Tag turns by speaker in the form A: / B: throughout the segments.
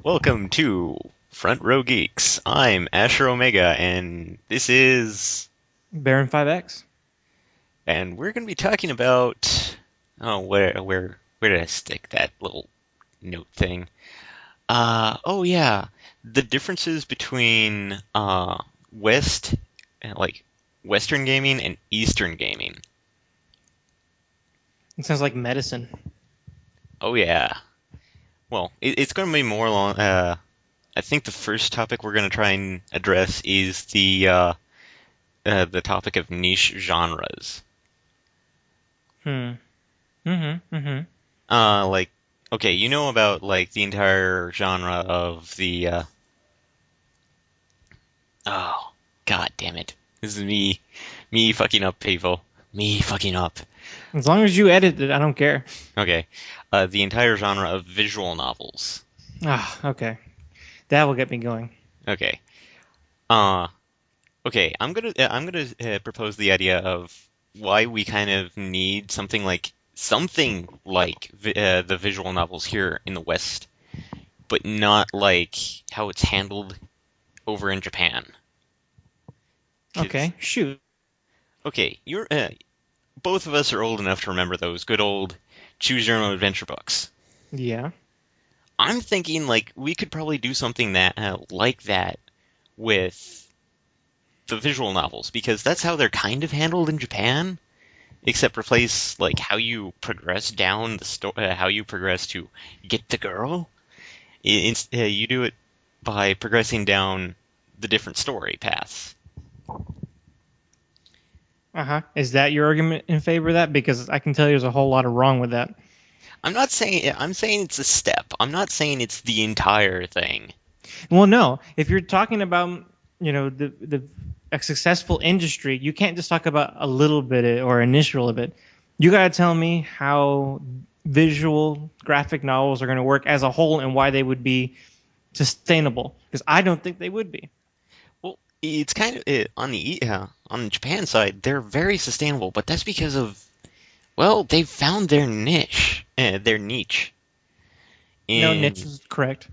A: Welcome to Front Row Geeks. I'm Asher Omega, and this is,
B: Baron 5X.
A: and we're going to be talking about, where did I stick that little note thing? Oh yeah, the differences between West, like Western gaming and Eastern gaming.
B: It sounds like medicine.
A: Oh yeah. Well, it's going to be more long. I think the first topic we're going to try and address is the topic of niche genres.
B: Hmm. Mm-hmm.
A: Like, okay, you know about like the entire genre of oh, god damn it. This is me fucking up, people. Me fucking up.
B: As long as you edit it, I don't care.
A: Okay, the entire genre of visual novels.
B: Ah, okay. That will get me going.
A: Okay, uh, okay, I'm gonna propose the idea of why we kind of need something like the visual novels here in the West, but not like how it's handled over in Japan. 'Cause,
B: Okay, shoot.
A: okay, you're both of us are old enough to remember those good old choose your own adventure books.
B: Yeah.
A: I'm thinking like we could probably do something that like that with the visual novels because that's how they're kind of handled in Japan, except replace like how you progress down the how you progress to get the girl. You do it by progressing down the different story paths.
B: Uh-huh. Is that your argument in favor of that? Because I can tell you there's a whole lot of wrong with that.
A: I'm saying it's a step. I'm not saying it's the entire thing.
B: Well, no. If you're talking about, the a successful industry, you can't just talk about a little bit or initial of it. You got to tell me how visual graphic novels are going to work as a whole and why they would be sustainable. Because I don't think they would be.
A: Well, it's kind of on the Japan side, they're very sustainable, but that's because of well, they've found their niche
B: No, niche
A: in
B: is correct.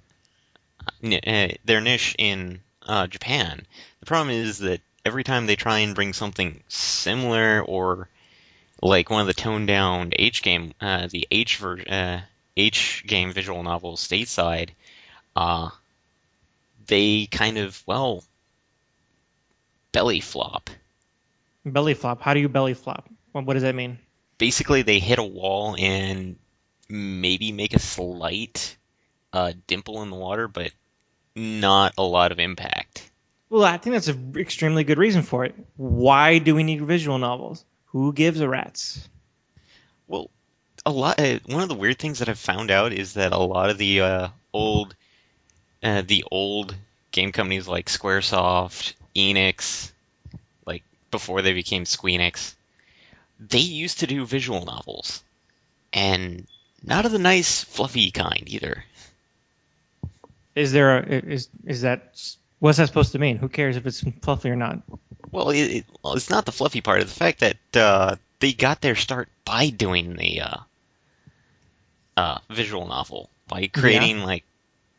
A: their niche in Japan. The problem is that every time they try and bring something similar or like one of the toned down the H game visual novels stateside, uh, they kind of belly flop.
B: Belly flop. How do you belly flop? What does that mean?
A: Basically, they hit a wall and maybe make a slight dimple in the water, but not a lot of impact.
B: Well, I think that's an extremely good reason for it. Why do we need visual novels? Who gives a rat's?
A: Well, a lot. One of the weird things that I've found out is that a lot of the old game companies like SquareSoft, Enix, like before they became Squeenix, they used to do visual novels, and not of the nice, fluffy kind either.
B: Is there a is that what's that supposed to mean? Who cares if it's fluffy or not?
A: Well, it's not the fluffy part. It's the fact that they got their start by doing the visual novel, by
B: Yeah.
A: creating like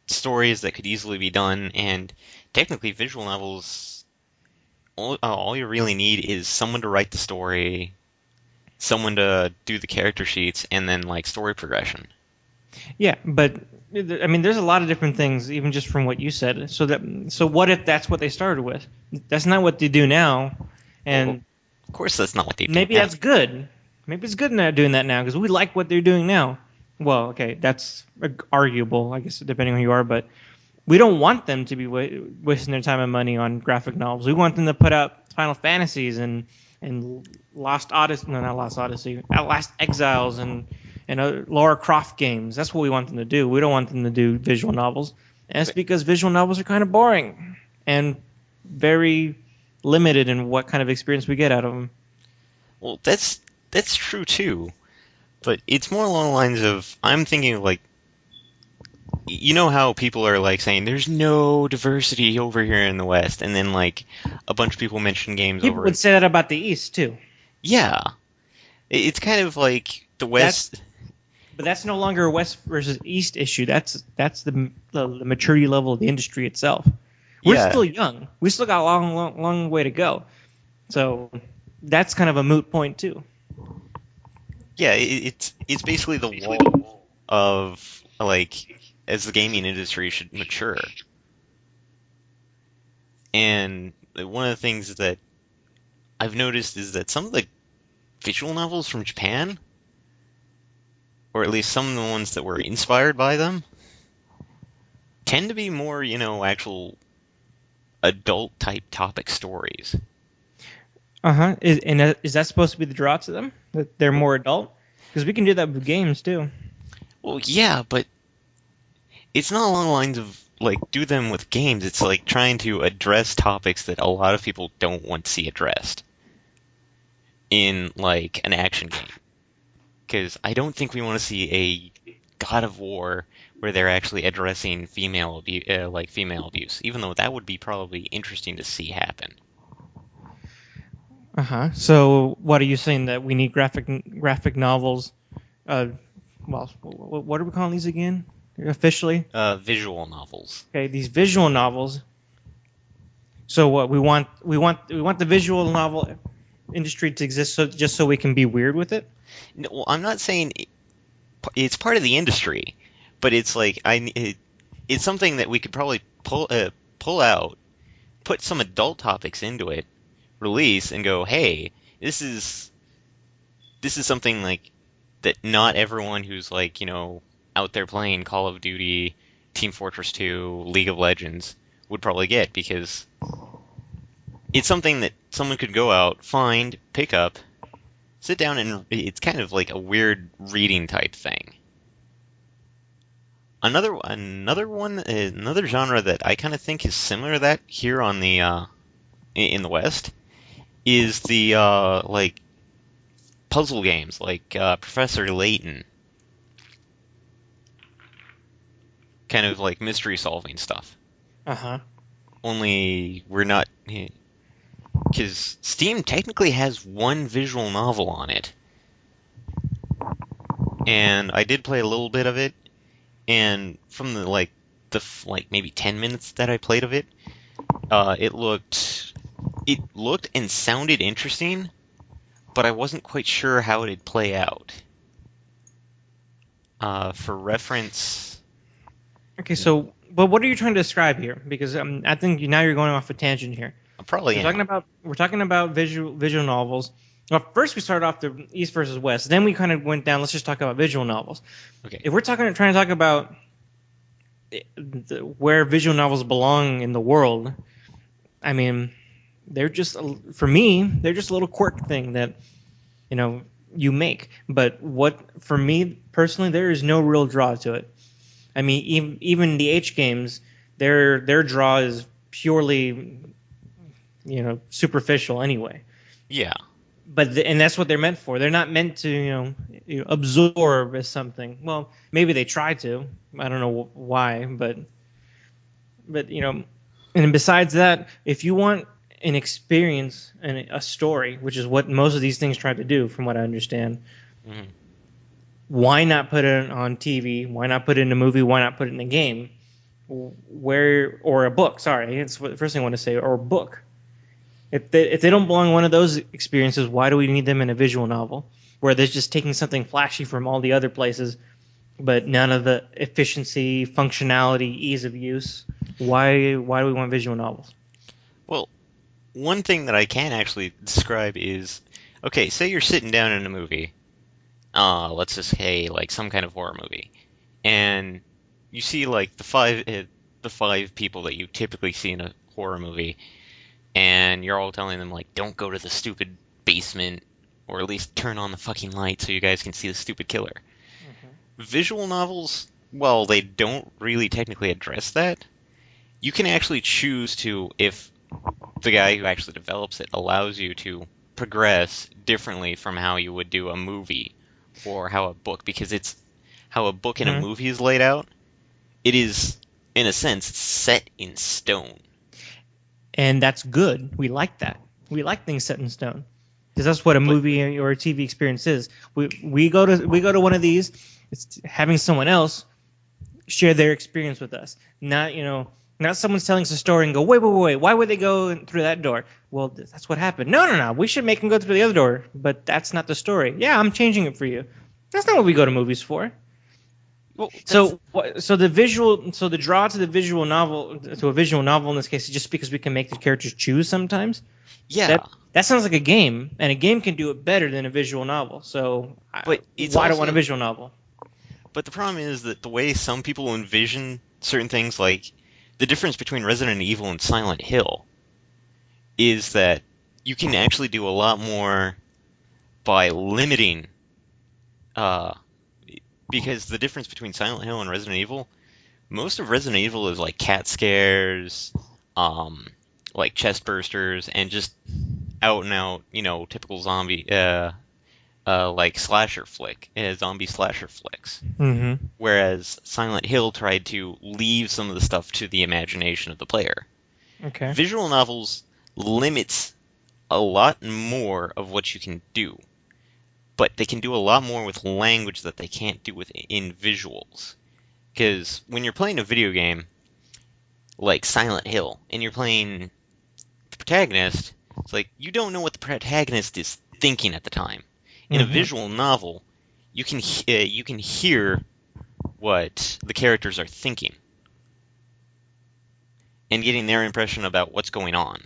A: stories that could easily be done. And technically, visual novels, all you really need is someone to write the story, someone to do the character sheets, and then like story progression.
B: Yeah, but I mean, there's a lot of different things, even just from what you said. So what if that's what they started with? That's not what they do now,
A: Well,
B: and
A: of course, that's not what they do
B: maybe
A: now.
B: that's good. Maybe it's good not doing that now because we like what they're doing now. Well, okay, that's arguable, I guess, depending on who you are, but we don't want them to be wasting their time and money on graphic novels. We want them to put out Final Fantasies and Lost Odyssey, no, not Lost Odyssey, Last Exiles and Lara Croft games. That's what we want them to do. We don't want them to do visual novels, and it's because visual novels are kind of boring and very limited in what kind of experience we get out of them.
A: Well, that's true too. But it's more along the lines of I'm thinking of like you know how people are like saying there's no diversity over here in the West, and then like a bunch of people mention games
B: People
A: over
B: would
A: in
B: say that about the East too.
A: yeah, it's kind of like the
B: That's
A: West.
B: But that's no longer a West versus East issue. That's the maturity level of the industry itself. We're
A: Yeah,
B: still young. We still got a long way to go. So that's kind of a moot point too.
A: yeah, it's basically the wall of like as the gaming industry should mature. And one of the things that I've noticed is that some of the visual novels from Japan, or at least some of the ones that were inspired by them, tend to be more, actual adult type topic stories.
B: Uh-huh. Is that supposed to be the draw to them? That they're more adult? Because we can do that with games too.
A: Well, yeah, but it's not along the lines of like do them with games. It's like trying to address topics that a lot of people don't want to see addressed in like an action game. Because I don't think we want to see a God of War where they're actually addressing female abuse, even though that would be probably interesting to see happen.
B: Uh-huh. So what are you saying, that we need graphic novels? Well, what are we calling these again? Officially?
A: Visual novels.
B: Okay, these visual novels. So what we want the visual novel industry to exist just so we can be weird with it?
A: No, well, I'm not saying it's part of the industry, but it's like it's something that we could probably pull out, put some adult topics into it, release, and go, hey, this is something like that not everyone who's like out there playing Call of Duty, Team Fortress 2, League of Legends would probably get, because it's something that someone could go out, find, pick up, sit down, and it's kind of like a weird reading type thing. Another genre that I kind of think is similar to that here on the in the West is the like puzzle games like Professor Layton, kind of like mystery solving stuff.
B: Uh-huh.
A: Only we're not, because Steam technically has one visual novel on it, and I did play a little bit of it, and from the maybe 10 minutes that I played of it, it looked and sounded interesting, but I wasn't quite sure how it'd play out. For reference,
B: Okay, so but what are you trying to describe here? Because I think now you're going off a tangent here.
A: I'm probably
B: We're talking about visual novels. Well, first we started off the East versus West. Then we kind of went down. Let's just talk about visual novels.
A: okay.
B: If we're trying to talk about where visual novels belong in the world, I mean, they're just for me, they're just a little quirk thing that you make. But for me personally, there is no real draw to it. I mean, even the H games, their draw is purely superficial anyway.
A: Yeah.
B: But and that's what they're meant for. They're not meant to absorb as something. Well, maybe they try to. I don't know why, but and besides that, if you want an experience and a story, which is what most of these things try to do, from what I understand,
A: Mm-hmm.
B: why not put it on TV? Why not put it in a movie? Why not put it in a game? Or a book? Sorry, it's the first thing I want to say. Or a book. If they don't belong in one of those experiences, why do we need them in a visual novel where they're just taking something flashy from all the other places, but none of the efficiency, functionality, ease of use? Why do we want visual novels?
A: Well, one thing that I can actually describe is, okay, say you're sitting down in a movie, let's just say like some kind of horror movie, and you see like the five people that you typically see in a horror movie, and you're all telling them like, don't go to the stupid basement, or at least turn on the fucking light so you guys can see the stupid killer. Mm-hmm. Visual novels, well, they don't really technically address that. You can actually choose to, if the guy who actually develops it allows you to progress differently from how you would do a movie or how a book, because it's how a book and a movie is laid out. It is, in a sense, set in stone.
B: And that's good. We like that. We like things set in stone. Because that's what a
A: But
B: movie or a TV experience is. We go to one of these. It's having someone else share their experience with us. Not someone's telling us a story and go, wait, why would they go through that door? Well, that's what happened. No. We should make them go through the other door, but that's not the story. Yeah, I'm changing it for you. That's not what we go to movies for.
A: well,
B: So the draw to the visual novel, to a visual novel in this case, is just because we can make the characters choose sometimes.
A: yeah,
B: That sounds like a game, and a game can do it better than a visual novel. So
A: but it's
B: why do I
A: also
B: want a visual novel?
A: but the problem is that the way some people envision certain things, like the difference between Resident Evil and Silent Hill, is that you can actually do a lot more by limiting, uh, because the difference between Silent Hill and Resident Evil, most of Resident Evil is like cat scares, um, like chest bursters, and just out and out, typical zombie, like zombie slasher flicks.
B: Mm-hmm.
A: Whereas Silent Hill tried to leave some of the stuff to the imagination of the player.
B: Okay.
A: Visual novels limits a lot more of what you can do, but they can do a lot more with language that they can't do in visuals. Because when you're playing a video game like Silent Hill and you're playing the protagonist, it's like you don't know what the protagonist is thinking at the time. In a visual novel, you can hear what the characters are thinking and getting their impression about what's going on.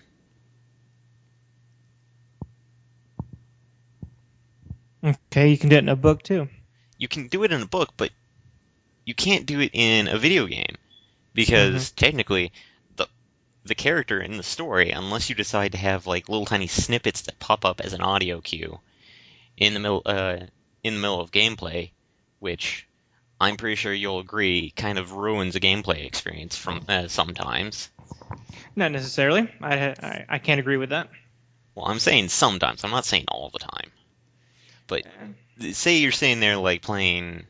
B: Okay, you can do it in a book too.
A: You can do it in a book, but you can't do it in a video game because technically the character in the story, unless you decide to have like little tiny snippets that pop up as an audio cue in the middle of gameplay, which I'm pretty sure you'll agree kind of ruins a gameplay experience from sometimes.
B: Not necessarily. I can't agree with that.
A: Well, I'm saying sometimes. I'm not saying all the time. But say you're sitting there like playing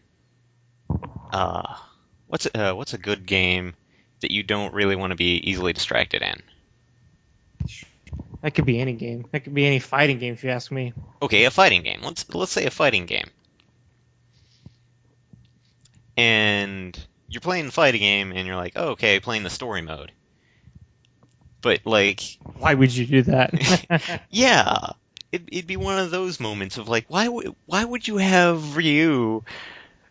A: what's a good game that you don't really want to be easily distracted in?
B: That could be any game. That could be any fighting game if you ask me.
A: Okay, a fighting game. Let's say a fighting game. And you're playing the fighting game and you're like, oh, okay, playing the story mode. But like,
B: why would you do that?
A: yeah, it'd be one of those moments of like, why would you have Ryu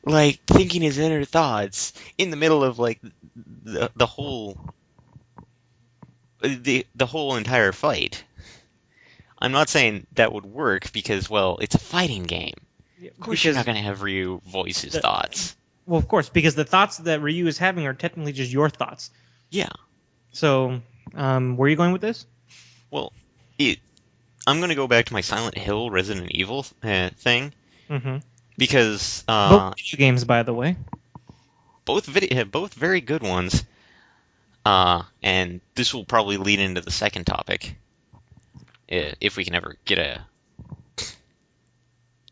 A: like thinking his inner thoughts in the middle of like the whole entire fight? I'm not saying that would work because, well, it's a fighting game. Of course, you're not going to have Ryu voice his thoughts.
B: Well, of course, because the thoughts that Ryu is having are technically just your thoughts.
A: Yeah.
B: So, where are you going with this?
A: Well, I'm going to go back to my Silent Hill Resident Evil thing.
B: Mm-hmm.
A: Because
B: both video games, by the way,
A: both very good ones. And this will probably lead into the second topic, if we can ever get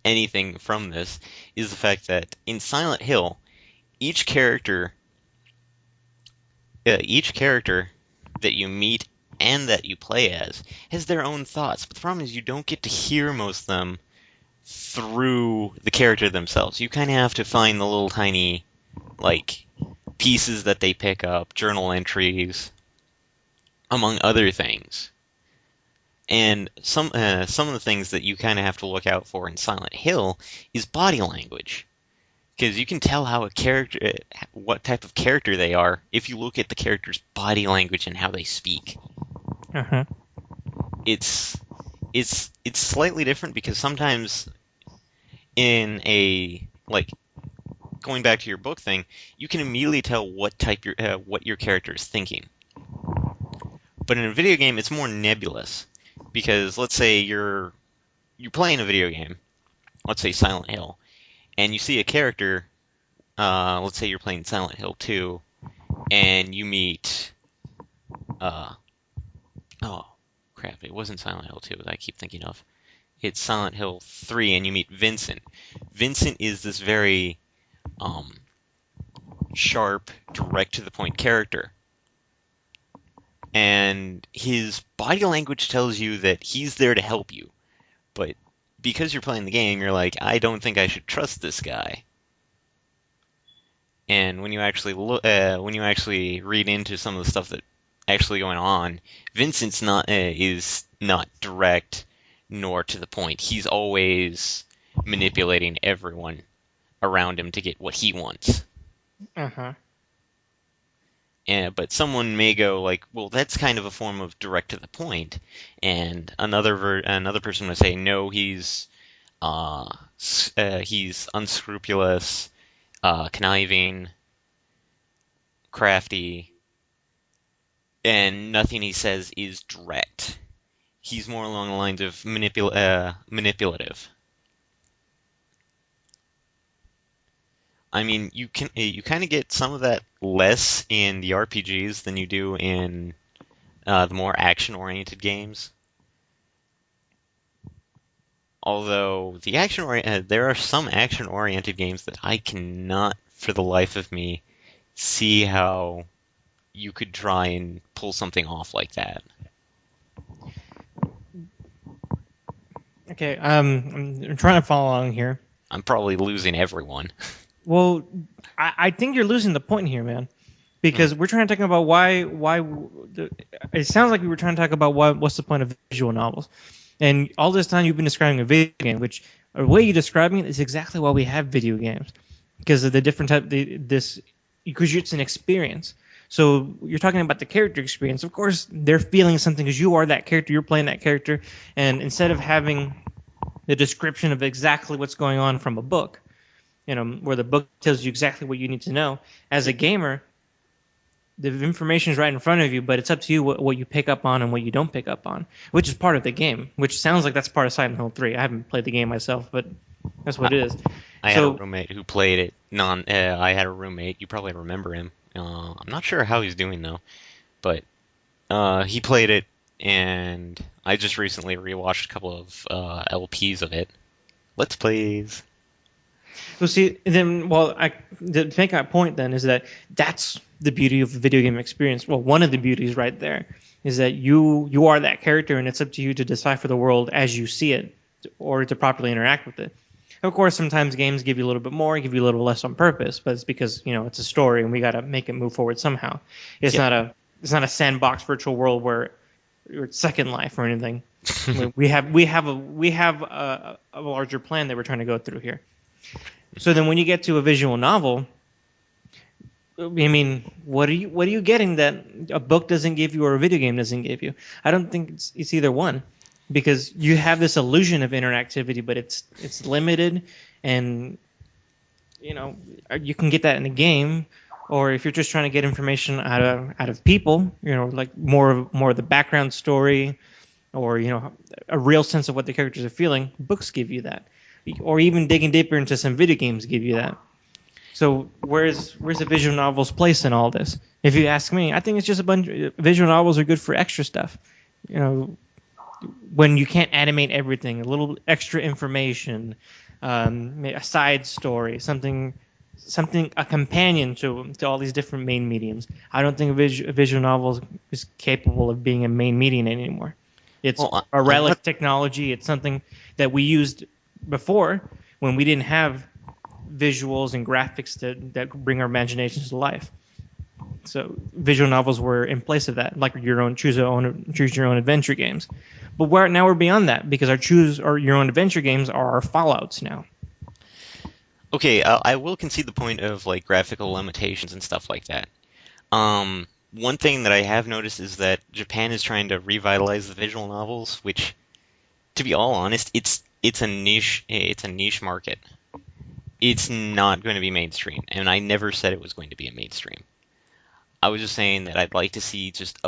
A: anything from this, is the fact that in Silent Hill, each character that you meet and that you play as has their own thoughts. But the problem is you don't get to hear most of them through the character themselves. You kind of have to find the little tiny, like, pieces that they pick up, journal entries, among other things. And some of the things that you kind of have to look out for in Silent Hill is body language. Because you can tell how what type of character they are if you look at the character's body language and how they speak.
B: Uh-huh.
A: It's slightly different because sometimes in a, like, going back to your book thing, you can immediately tell what your character is thinking. But in a video game, it's more nebulous because let's say you're playing a video game, let's say Silent Hill, and you see a character. Let's say you're playing Silent Hill 2, and you meet. Oh crap! It wasn't Silent Hill 2 that I keep thinking of. It's Silent Hill 3, and you meet Vincent. Vincent is this very sharp, direct to the point character. And his body language tells you that he's there to help you, But because you're playing the game, you're like, I don't think I should trust this guy. And when you actually when you actually read into some of the stuff that actually going on, Vincent's not is not direct nor to the point. He's always manipulating everyone around him to get what he wants.
B: Uh-huh.
A: But someone may go like, well, that's kind of a form of direct to the point, and another person would say, no, he's unscrupulous, conniving, crafty, and nothing he says is direct. He's more along the lines of manipulative. I mean, you kind of get some of that less in the RPGs than you do in the more action-oriented games. Although there are some action-oriented games that I cannot, for the life of me, see how you could try and pull something off like that.
B: Okay, I'm trying to follow along here.
A: I'm probably losing everyone.
B: Well, I think you're losing the point here, man. Because we're trying to talk about it sounds like we were trying to talk about what's the point of visual novels. And all this time you've been describing a video game, which the way you're describing it is exactly why we have video games. Because of the different because it's an experience. So you're talking about the character experience. Of course, they're feeling something because you are that character, you're playing that character, and instead of having the description of exactly what's going on from a book, where the book tells you exactly what you need to know, as a gamer, the information is right in front of you, but it's up to you what you pick up on and what you don't pick up on, which is part of the game, which sounds like that's part of Silent Hill 3. I haven't played the game myself, but that's what it is.
A: I had a roommate who played it. I had a roommate. You probably remember him. I'm not sure how he's doing, though. But he played it, and I just recently rewatched a couple of LPs of it. Let's Plays.
B: Well, see, then, to make that point then is that's the beauty of the video game experience. Well, one of the beauties right there is that you are that character, and it's up to you to decipher the world as you see it, or to properly interact with it. Of course, sometimes games give you a little bit more, give you a little less on purpose, but it's because it's a story, and we got to make it move forward somehow. It's not a sandbox virtual world where it's Second Life or anything. we have a larger plan that we're trying to go through here. So then when you get to a visual novel, I mean, what are you getting that a book doesn't give you or a video game doesn't give you? I don't think it's either one, because you have this illusion of interactivity, but it's limited, and you can get that in a game, or if you're just trying to get information out of people, like more of the background story, or a real sense of what the characters are feeling. Books give you that. Or even digging deeper into some video games give you that. So where's the visual novel's place in all this? If you ask me, I think it's just a bunch. Visual novels are good for extra stuff. When you can't animate everything, a little extra information, a side story, something, a companion to all these different main mediums. I don't think a visual novel is capable of being a main medium anymore. It's a relic technology. It's something that we used before when we didn't have visuals and graphics that bring our imaginations to life. So visual novels were in place of that, like choose your own adventure games. But now we're beyond that, because our choose or your own adventure games are our Fallouts now.
A: Okay, I will concede the point of like graphical limitations and stuff like that. One thing that I have noticed is that Japan is trying to revitalize the visual novels, which, to be all honest, it's a niche market. It's not going to be mainstream, and I never said it was going to be a mainstream. I was just saying that I'd like to see just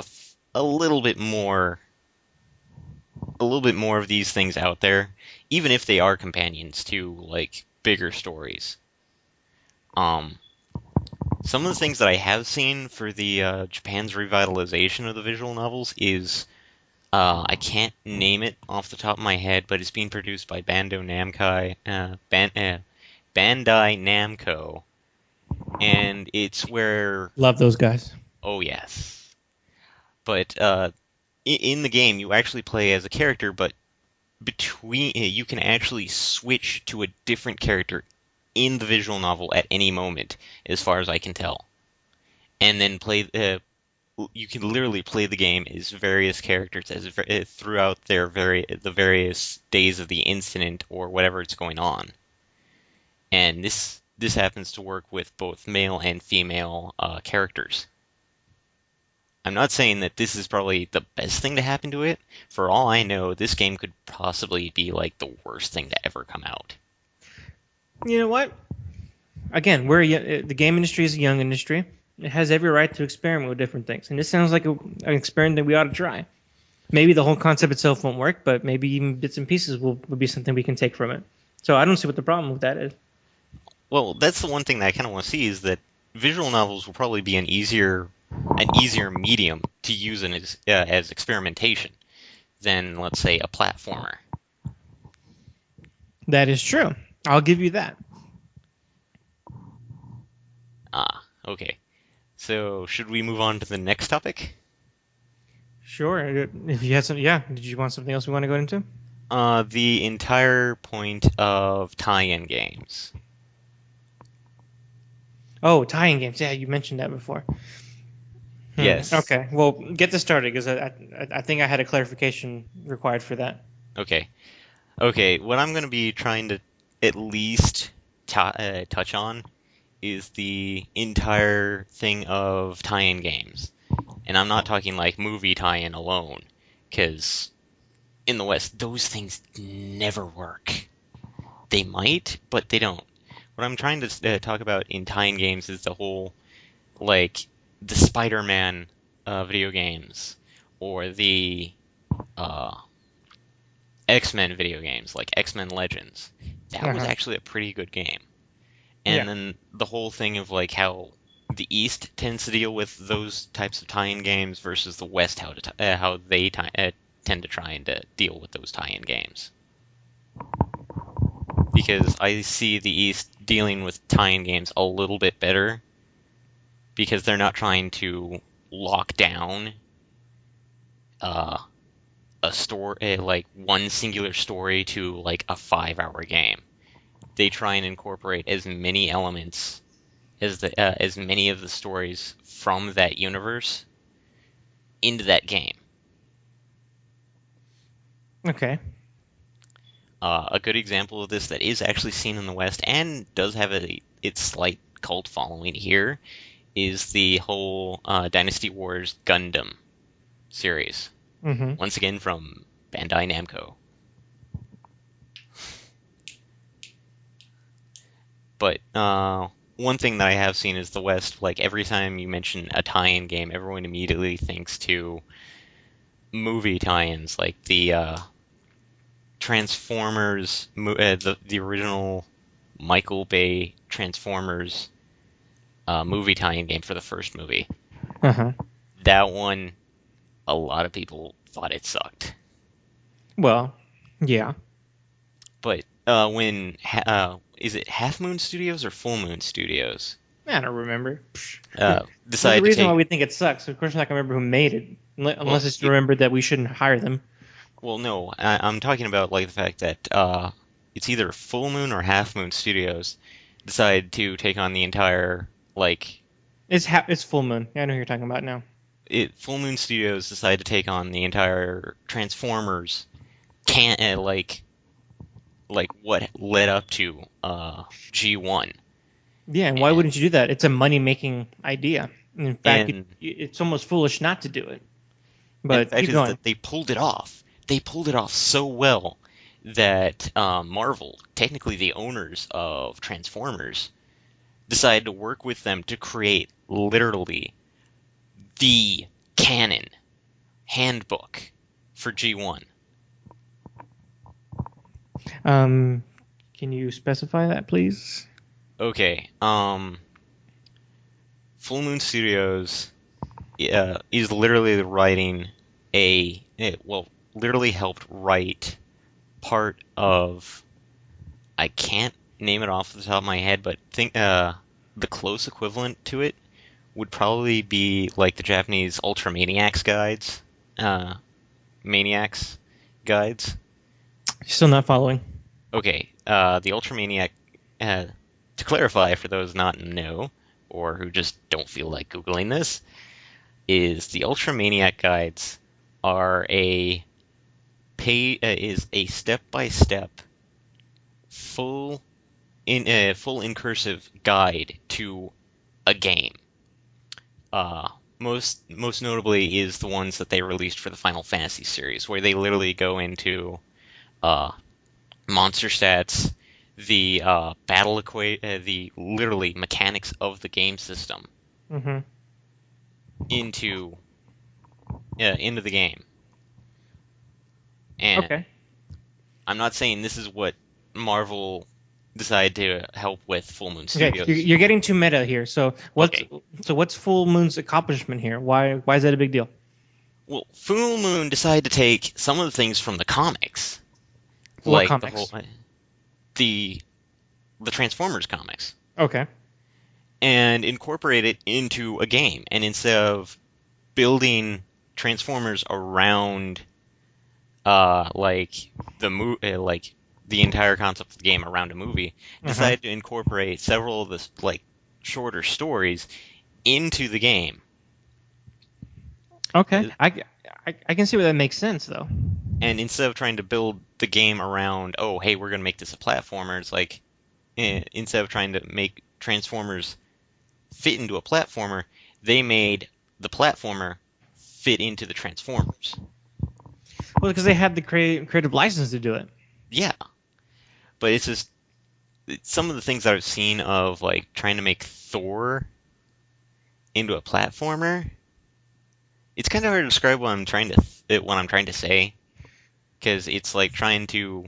A: a little bit more of these things out there, even if they are companions to like bigger stories. Some of the things that I have seen for the Japan's revitalization of the visual novels is I can't name it off the top of my head, but it's being produced by Bandai Namco, and it's where
B: Love those guys.
A: Oh yes, but in the game you actually play as a character, but between you can actually switch to a different character in the visual novel at any moment, as far as I can tell, and then play. You can literally play the game as various characters throughout the various days of the incident or whatever it's going on. And this happens to work with both male and female characters. I'm not saying that this is probably the best thing to happen to it. For all I know, this game could possibly be like the worst thing to ever come out.
B: You know what? Again, the game industry is a young industry. It has every right to experiment with different things, and this sounds like an experiment that we ought to try. Maybe the whole concept itself won't work, but maybe even bits and pieces will be something we can take from it. So I don't see what the problem with that is.
A: Well, that's the one thing that I kind of want to see is that visual novels will probably be an easier medium to use as experimentation than, let's say, a platformer.
B: That is true. I'll give you that.
A: Ah, okay. So, should we move on to the next topic?
B: Sure. If you had some, yeah. Did you want something else we want to go into?
A: The entire point of tie-in games.
B: Oh, tie-in games. Yeah, you mentioned that before.
A: Yes.
B: Okay. Well, get this started because I think I had a clarification required for that.
A: Okay. Okay. What I'm going to be trying to at least touch on is the entire thing of tie-in games. And I'm not talking like movie tie-in alone, because in the West, those things never work. They might, but they don't. What I'm trying to talk about in tie-in games is the whole, like, the Spider-Man video games, or the X-Men video games, like X-Men Legends. That was actually a pretty good game. And then the whole thing of like how the East tends to deal with those types of tie-in games versus the West how they tend to try and deal with those tie-in games. Because I see the East dealing with tie-in games a little bit better because they're not trying to lock down a story, like one singular story to like a 5-hour game. They try and incorporate as many elements as many of the stories from that universe into that game.
B: Okay.
A: A good example of this that is actually seen in the West and does have its slight cult following here is the whole Dynasty Wars Gundam series.
B: Mm-hmm.
A: Once again from Bandai Namco. But one thing that I have seen is the West, like every time you mention a tie-in game, everyone immediately thinks to movie tie-ins, like the Transformers, the original Michael Bay Transformers movie tie-in game for the first movie.
B: Uh-huh.
A: That one, a lot of people thought it sucked.
B: Well, yeah.
A: But is it Half Moon Studios or Full Moon Studios?
B: I don't remember.
A: Decided
B: There's a
A: to
B: reason
A: take.
B: why we think it sucks. Of course, I'm not gonna remember who made it, unless it's remembered that we shouldn't hire them.
A: Well, no, I'm talking about like the fact that it's either Full Moon or Half Moon Studios decided to take on the entire like.
B: It's Full Moon. Yeah, I know who you're talking about now.
A: Full Moon Studios decided to take on the entire Transformers like what led up to G1.
B: Yeah, and why wouldn't you do that? It's a money-making idea. In fact, it's almost foolish not to do it. But
A: keep
B: going.
A: That they pulled it off. They pulled it off so well that Marvel, technically the owners of Transformers, decided to work with them to create literally the canon handbook for G1.
B: Can you specify that, please?
A: Okay. Full Moon Studios is literally writing literally helped write part of. I can't name it off the top of my head, but think the close equivalent to it would probably be like the Japanese Ultramaniacs guides. Maniacs guides.
B: Still not following.
A: Okay, the Ultramaniac, uh, to clarify for those not in the know, or who just don't feel like Googling this, is the Ultramaniac guides are is a step-by-step full incursive guide to a game. Most notably is the ones that they released for the Final Fantasy series, where they literally go into uh, monster stats, the the literally mechanics of the game system
B: Mm-hmm.
A: into into the game. And
B: Okay.
A: I'm not saying this is what Marvel decided to help with Full Moon
B: Okay. You're,
A: Studios.
B: you're getting too meta here.
A: Okay,
B: What's Full Moon's accomplishment here? Why is that a big deal?
A: well, Full Moon decided to take some of the things from the comics,
B: What
A: like the whole
B: comics?
A: the the Transformers comics,
B: Okay.
A: and incorporate it into a game. And instead of building Transformers around like the entire concept of the game around a movie,
B: Uh-huh.
A: decided to incorporate several of the like shorter stories into the game.
B: Okay. I can see where that makes sense though.
A: And instead of trying to build the game around, oh, hey, we're going to make this a platformer, it's like, instead of trying to make Transformers fit into a platformer, they made the platformer fit into the Transformers.
B: Well, because they had the creative license to do it.
A: Yeah, but it's just some of the things that I've seen of like trying to make Thor into a platformer. It's kind of hard to describe what I'm trying to say, because it's like trying to.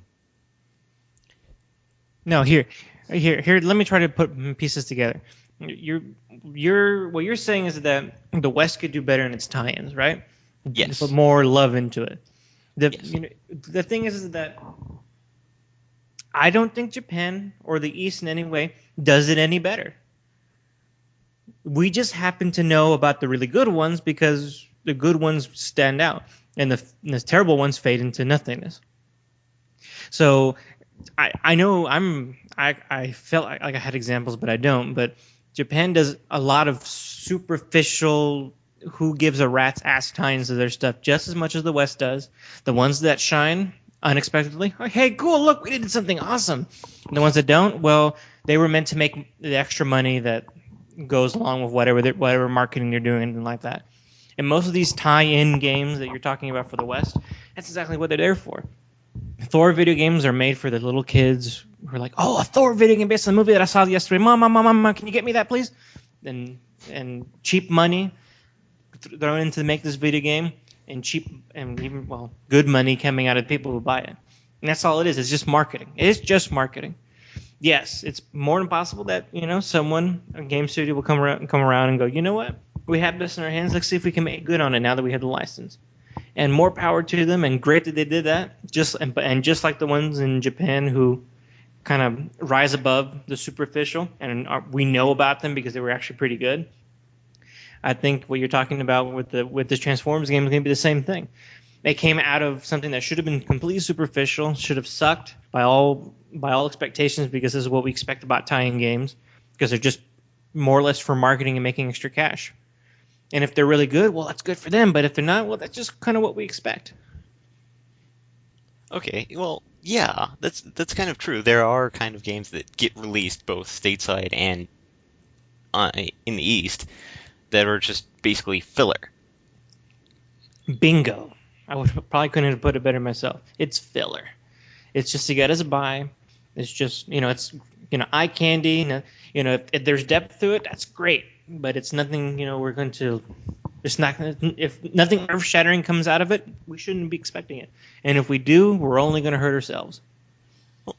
B: No, here. Let me try to put pieces together. You're, what you're saying is that the West could do better in its tie-ins, right? Put
A: Yes,
B: more love into it.
A: yes.
B: The thing is that I don't think Japan or the East in any way does it any better. We just happen to know about the really good ones because the good ones stand out, and the terrible ones fade into nothingness. So I know I felt like I had examples, but I don't. But Japan does a lot of superficial, who gives a rat's ass tines to their stuff just as much as the West does. The ones that shine unexpectedly, oh, hey, cool, look, we did something awesome. And the ones that don't, well, they were meant to make the extra money that goes along with whatever marketing you're doing and like that. And most of these tie-in games that you're talking about for the West, that's exactly what they're there for. Thor video games are made for the little kids who are like, "Oh, a Thor video game based on the movie that I saw yesterday. Mom, can you get me that, please?" And cheap money thrown into make this video game, and cheap and even good money coming out of the people who buy it. And that's all it is. It's just marketing. It is just marketing. Yes, it's more than possible that a game studio will come around and go, you know what? We have this in our hands. Let's see if we can make good on it now that we have the license. And more power to them, and great that they did that. Just like the ones in Japan who kind of rise above the superficial, and we know about them because they were actually pretty good. I think what you're talking about with this Transformers game is going to be the same thing. It came out of something that should have been completely superficial, should have sucked by all expectations, because this is what we expect about tie-in games, because they're just more or less for marketing and making extra cash. And if they're really good, well, that's good for them. But if they're not, well, that's just kind of what we expect.
A: Okay, well, yeah, that's kind of true. There are kind of games that get released both stateside and in the East that are just basically filler.
B: Bingo. Probably couldn't have put it better myself. It's filler. It's just to get us by. It's just it's eye candy. If there's depth to it, that's great. But it's nothing. We're going to. It's not. If nothing earth shattering comes out of it, we shouldn't be expecting it. And if we do, we're only going to hurt ourselves.
A: Well,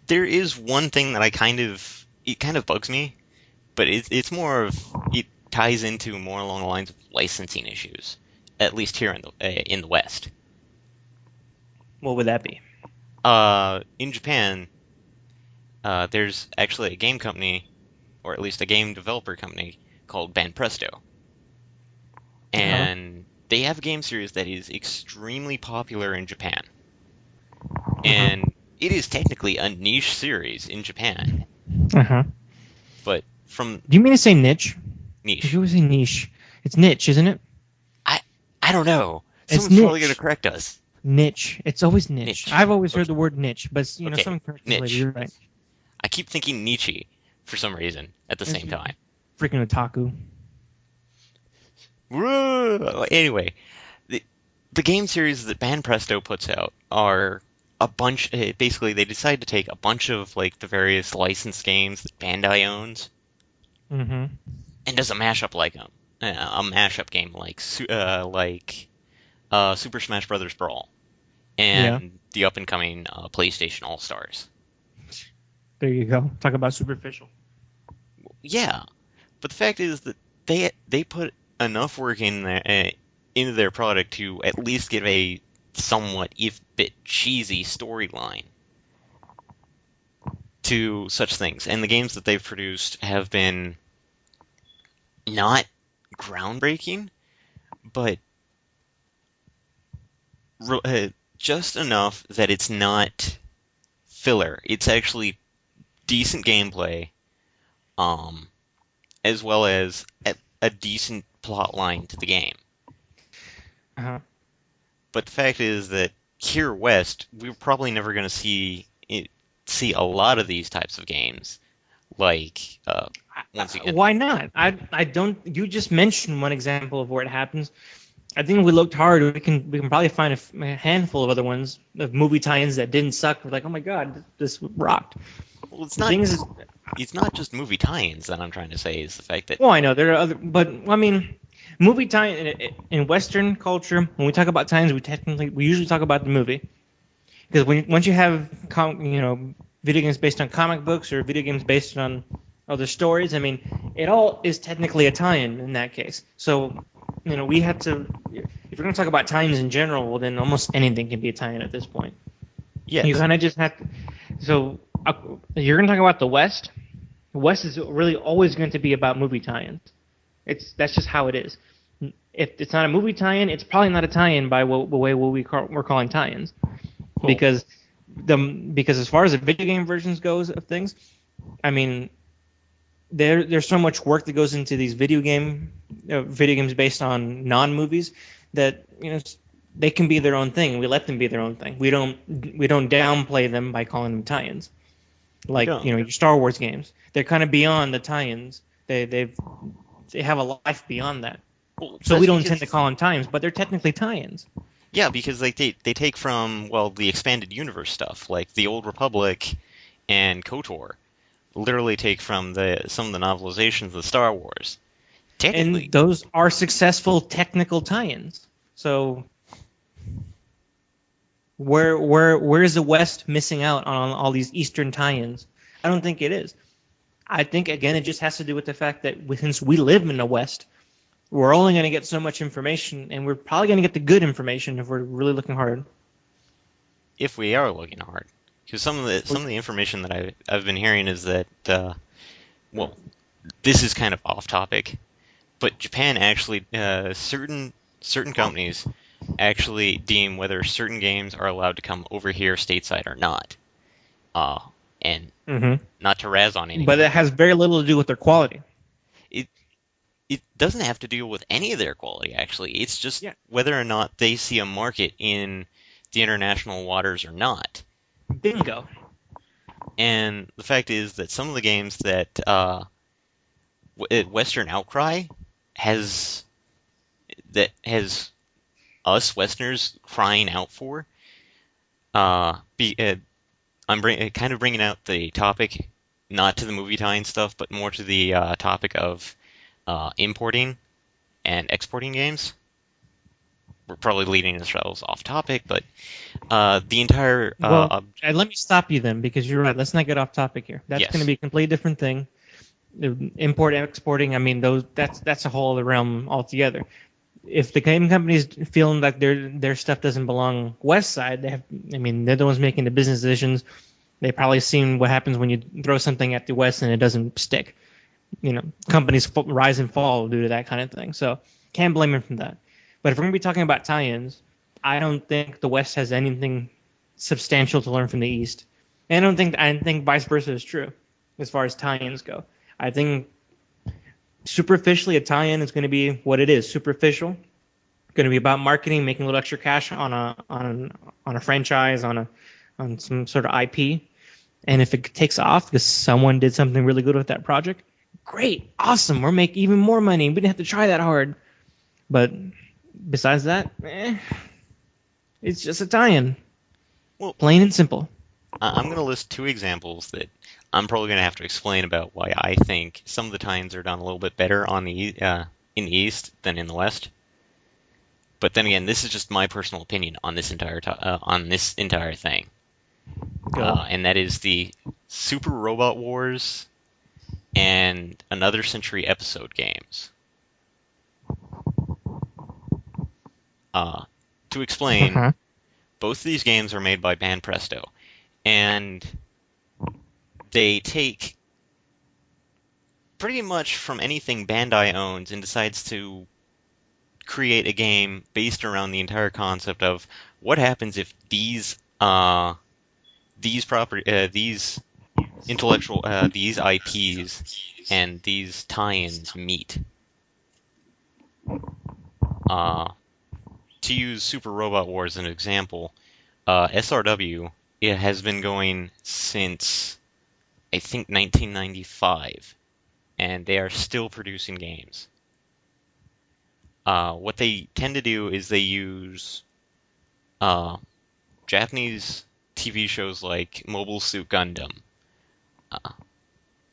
A: there is one thing that it kind of bugs me, but it's more of it ties into more along the lines of licensing issues, at least here in the West.
B: What would that be?
A: In Japan, there's actually a game company, or at least a game developer company called Banpresto,
B: Uh-huh.
A: and they have a game series that is extremely popular in Japan.
B: Uh-huh.
A: and it is technically a niche series in Japan,
B: Uh-huh.
A: but from
B: Do you mean to say niche? Because
A: niche.
B: you always say niche. It's niche, isn't it?
A: I I don't know.
B: It's
A: Someone's probably going to
B: niche.
A: correct us.
B: Niche. It's always niche.
A: Niche.
B: I've always heard
A: Okay.
B: the word niche, but
A: Okay.
B: someone correct us later.
A: Niche.
B: You're right.
A: I keep thinking Nietzsche for some reason at the
B: It's
A: same time.
B: freaking otaku.
A: Anyway, the game series that Banpresto puts out are a bunch. Basically, they decide to take a bunch of like the various licensed games that Bandai owns
B: Mm-hmm.
A: and does a mashup like them. A mashup game like Super Smash Bros. Brawl
B: Yeah.
A: and the up and coming PlayStation All Stars.
B: There you go. Talk about superficial.
A: Yeah, but the fact is that they put enough work in there into their product to at least give a somewhat, if bit cheesy storyline to such things. And the games that they've produced have been not groundbreaking, but just enough that it's not filler. It's actually decent gameplay, um, as well as a decent plot line to the game.
B: Uh-huh.
A: But the fact is that here west, we're probably never going to see a lot of these types of games. Like once again,
B: Why not? I don't. You just mentioned one example of where it happens. I think if we looked hard, we can probably find a handful of other ones of movie tie-ins that didn't suck. We're like, oh my god, this rocked.
A: well, it's
B: The
A: not
B: thing is,
A: it's not just movie tie-ins that I'm trying to say. Is the fact that
B: well, I know there are other, but I mean, movie tie in Western culture, when we talk about tie-ins, we usually talk about the movie because once you have video games based on comic books or video games based on other stories, I mean, it all is technically a tie-in in that case. So we have to. If we're going to talk about tie-ins in general, well, then almost anything can be a tie-in at this point.
A: yes,
B: You kind of just have to. So you're going to talk about the West. The West is really always going to be about movie tie-ins. That's just how it is. If it's not a movie tie-in, it's probably not a tie-in by the way we're calling tie-ins,
A: cool.
B: because as far as the video game versions goes of things, I mean, there's so much work that goes into these video games based on non-movies that they can be their own thing. We let them be their own thing. We don't downplay them by calling them tie-ins. Like your Star Wars games, they're kind of beyond the tie-ins. They have a life beyond that.
A: Well,
B: So
A: that's
B: we don't
A: because-
B: tend to call them tie-ins, but they're technically tie-ins.
A: Yeah, because they take from the expanded universe stuff like the Old Republic and KOTOR. Literally take from some of the novelizations of Star Wars. Technically,
B: And those are successful technical tie-ins. So where is the West missing out on all these Eastern tie-ins? I don't think it is. I think again it just has to do with the fact that since we live in the West, we're only going to get so much information, and we're probably going to get the good information if we're really looking hard.
A: if we are looking hard, because some of the information that I've been hearing is that this is kind of off topic, but Japan actually certain companies actually deem whether certain games are allowed to come over here stateside or not. And not to razz on anyone,
B: But it has very little to do with their quality.
A: It doesn't have to deal with any of their quality, actually. It's just
B: Yeah.
A: whether or not they see a market in the international waters or not.
B: Bingo.
A: And the fact is that some of the games that Western Outcry has us Westerners crying out for. I'm kind of bringing out the topic, not to the movie tie-in stuff, but more to the topic of importing and exporting games. We're probably leading ourselves off topic, but the entire
B: And let me stop you then, because you're right. Let's not get off topic here. That's
A: Yes.
B: going to be a completely different thing. Import, exporting. I mean, that's a whole other realm altogether. If the game company's feeling like their stuff doesn't belong West Side, they're the ones making the business decisions. They probably seen what happens when you throw something at the West and it doesn't stick. Companies rise and fall due to that kind of thing. So can't blame them for that. But if we're going to be talking about tie-ins, I don't think the West has anything substantial to learn from the East. And I think vice versa is true as far as tie-ins go. I think superficially a tie-in is going to be what it is, superficial. Going to be about marketing, making a little extra cash on a franchise, on some sort of IP. And if it takes off because someone did something really good with that project, great, awesome. We're making even more money. We didn't have to try that hard. But besides that, it's just a tie-in.
A: Well,
B: plain and simple.
A: I'm going to list two examples that I'm probably going to have to explain about why I think some of the tie-ins are done a little bit better in the East than in the West. But then again, this is just my personal opinion on this entire thing. And that is the Super Robot Wars and Another Century episode games. To explain, both of these games are made by Banpresto, and they take pretty much from anything Bandai owns and decides to create a game based around the entire concept of what happens if these IPs and these tie-ins meet. To use Super Robot Wars as an example, SRW has been going since, I think, 1995, and they are still producing games. What they tend to do is they use Japanese TV shows like Mobile Suit Gundam,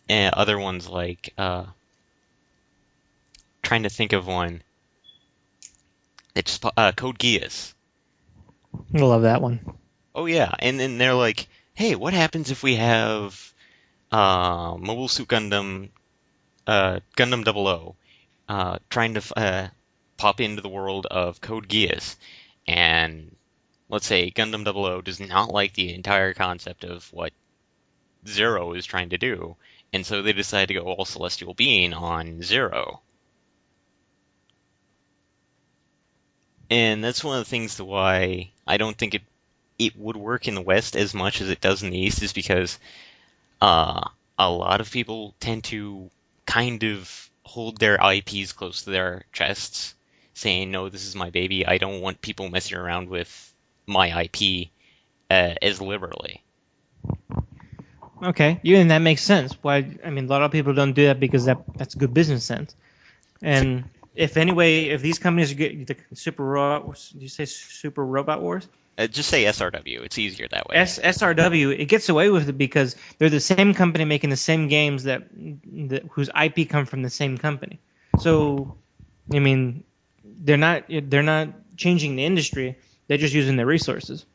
A: and other ones like, trying to think of one. It's Code Geass.
B: I love that one.
A: Oh yeah, and then they're like, hey, what happens if we have Mobile Suit Gundam, Gundam 00, trying to pop into the world of Code Geass, and let's say Gundam 00 does not like the entire concept of what Zero is trying to do, and so they decide to go all celestial being on Zero. And that's one of the things to why I don't think it would work in the West as much as it does in the East, is because a lot of people tend to kind of hold their IPs close to their chests, saying, no, this is my baby, I don't want people messing around with my IP as liberally.
B: Okay, and that makes sense. Why? I mean, a lot of people don't do that because that's good business sense. And if these companies get the do you say Super Robot Wars?
A: Just say SRW. It's easier that way.
B: SRW, it gets away with it because they're the same company making the same games that whose IP come from the same company. So, I mean, they're not changing the industry. They're just using their resources.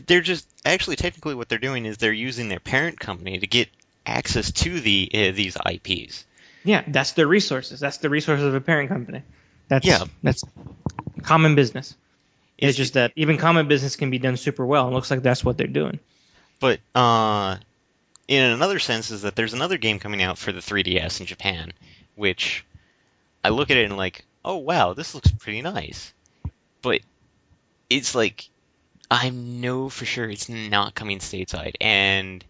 A: They're just actually technically what they're doing is they're using their parent company to get access to these IPs.
B: Yeah, that's their resources. That's the resources of a parent company. That's common business. It's just that even common business can be done super well. It looks like that's what they're doing.
A: But in another sense is that there's another game coming out for the 3DS in Japan, which I look at it and like, oh wow, this looks pretty nice. But it's like, I know for sure it's not coming stateside, and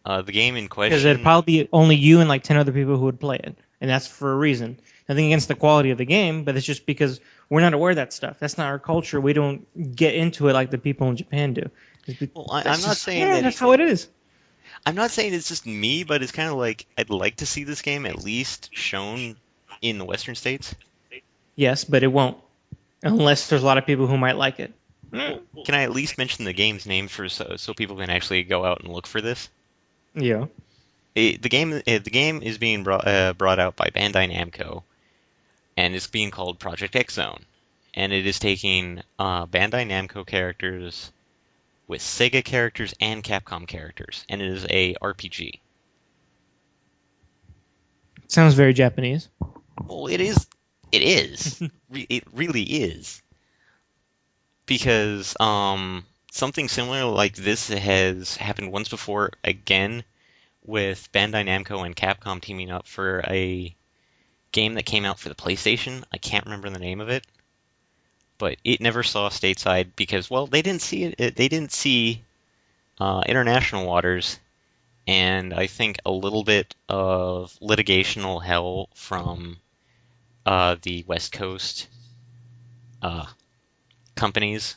A: the game in question...
B: Because it'd probably be only you and like 10 other people who would play it, and that's for a reason. Nothing against the quality of the game, but it's just because we're not aware of that stuff. That's not our culture. We don't get into it like the people in Japan do.
A: Well, I'm not saying that...
B: that's how it is.
A: I'm not saying it's just me, but it's kind of like, I'd like to see this game at least shown in the Western states.
B: Yes, but it won't. Unless there's a lot of people who might like it.
A: Can I at least mention the game's name so people can actually go out and look for this?
B: Yeah.
A: The game is being brought out by Bandai Namco, and it's being called Project X Zone, and it is taking Bandai Namco characters with Sega characters and Capcom characters, and it is a RPG.
B: Sounds very Japanese.
A: Well, it is. It is. It really is. Because something similar like this has happened once before again, with Bandai Namco and Capcom teaming up for a game that came out for the PlayStation. I can't remember the name of it. but it never saw stateside because, well, they didn't see it. They didn't see international waters, and I think a little bit of litigational hell from the West Coast uh, companies,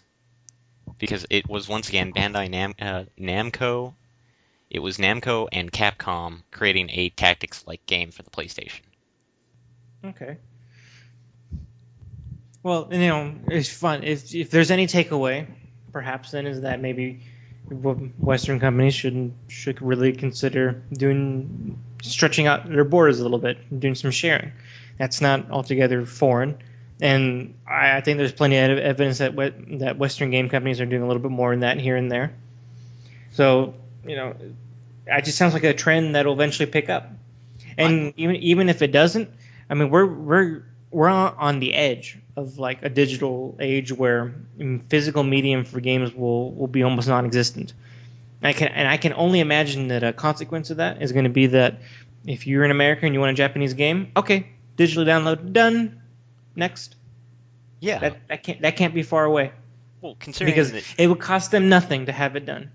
A: because it was once again Namco. It was Namco and Capcom creating a tactics-like game for the PlayStation.
B: Okay. Well, it's fun. If there's any takeaway, perhaps then is that maybe Western companies should really consider stretching out their borders a little bit, doing some sharing. That's not altogether foreign, and I think there's plenty of evidence that Western game companies are doing a little bit more in that here and there. So it just sounds like a trend that will eventually pick up. And even if it doesn't, I mean, we're on the edge of like a digital age where physical medium for games will be almost non-existent. I can only imagine that a consequence of that is going to be that if you're in America and you want a Japanese game, okay, digitally download, done, next.
A: Yeah,
B: that can't be far away.
A: Well, considering
B: because it would cost them nothing to have it done.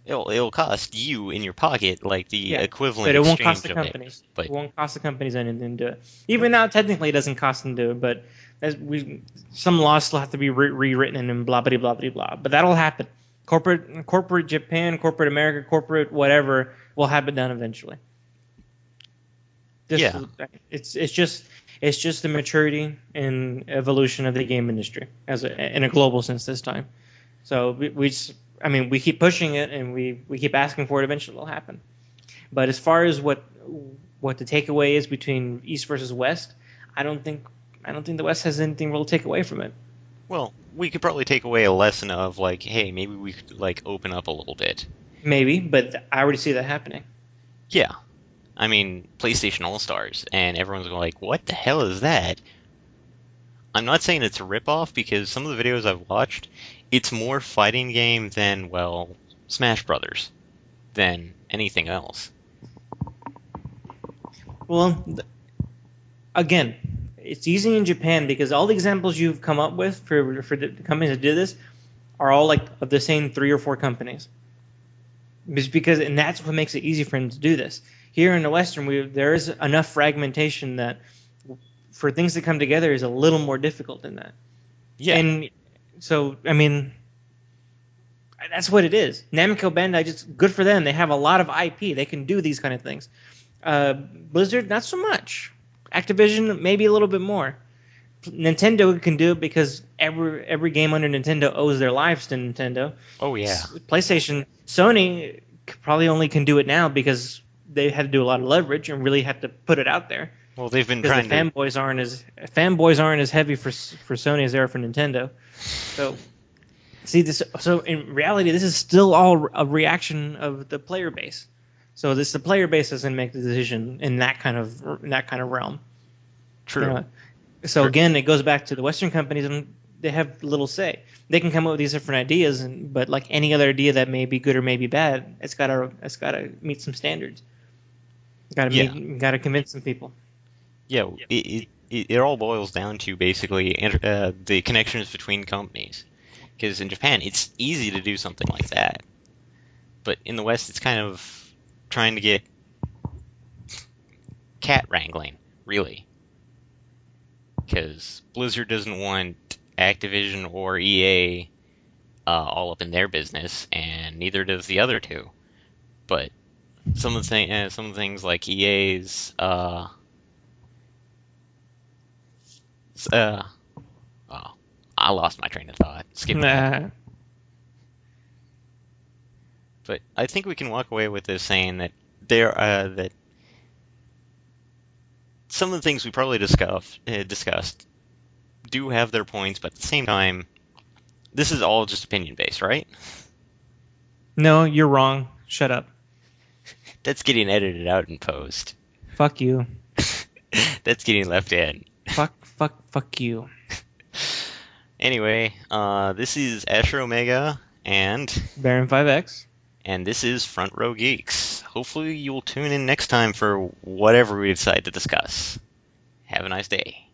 A: It'll cost you in your pocket like the equivalent.
B: But it won't cost
A: exchange
B: the
A: of
B: companies.
A: But
B: It won't cost the companies anything to do it. Even now, technically, it doesn't cost them to do it, but some laws still have to be rewritten and blah blah blah blah blah. But that'll happen. Corporate Japan, corporate America, corporate whatever will have it done eventually. It's just the maturity and evolution of the game industry in a global sense this time. So we keep pushing it and we keep asking for it. Eventually, it'll happen. But as far as what the takeaway is between East versus West, I don't think the West has anything real to take away from it.
A: Well, we could probably take away a lesson of like, hey, maybe we could like open up a little bit.
B: Maybe, but I already see that happening.
A: Yeah. I mean, PlayStation All-Stars, and everyone's going like, what the hell is that? I'm not saying it's a ripoff, because some of the videos I've watched, it's more fighting game than, well, Smash Brothers, than anything else.
B: Well, again, it's easy in Japan because all the examples you've come up with for the companies that do this are all like of the same 3 or 4 companies. And that's what makes it easy for them to do this. Here in the Western, there is enough fragmentation that for things to come together is a little more difficult than that.
A: Yeah.
B: And so, I mean, that's what it is. Namco Bandai, just good for them. They have a lot of IP. They can do these kind of things. Blizzard, not so much. Activision, maybe a little bit more. Nintendo can do it because every game under Nintendo owes their lives to Nintendo.
A: Oh, yeah.
B: PlayStation, Sony probably only can do it now because they had to do a lot of leverage and really had to put it out there.
A: Well, they've been trying
B: fanboys aren't as heavy for Sony as they are for Nintendo. So see this. So in reality, this is still all a reaction of the player base. So the player base doesn't make the decision in that kind of realm.
A: True.
B: So again, it goes back to the Western companies, and they have little say. They can come up with these different ideas, but like any other idea that may be good or may be bad, it's gotta meet some standards. Got to convince some people.
A: Yeah, it all boils down to basically the connections between companies. Because in Japan, it's easy to do something like that. But in the West, it's kind of trying to get cat wrangling, really. Because Blizzard doesn't want Activision or EA all up in their business, and neither does the other two. But some of the things like EA's I lost my train of thought. Skip that. But I think we can walk away with this saying that that some of the things we probably discussed do have their points, but at the same time, this is all just opinion based, right?
B: No, you're wrong. Shut up.
A: That's getting edited out in post.
B: Fuck you.
A: That's getting left in.
B: Fuck you.
A: Anyway, this is Asher Omega and
B: Baron 5X.
A: And this is Front Row Geeks. Hopefully you'll tune in next time for whatever we decide to discuss. Have a nice day.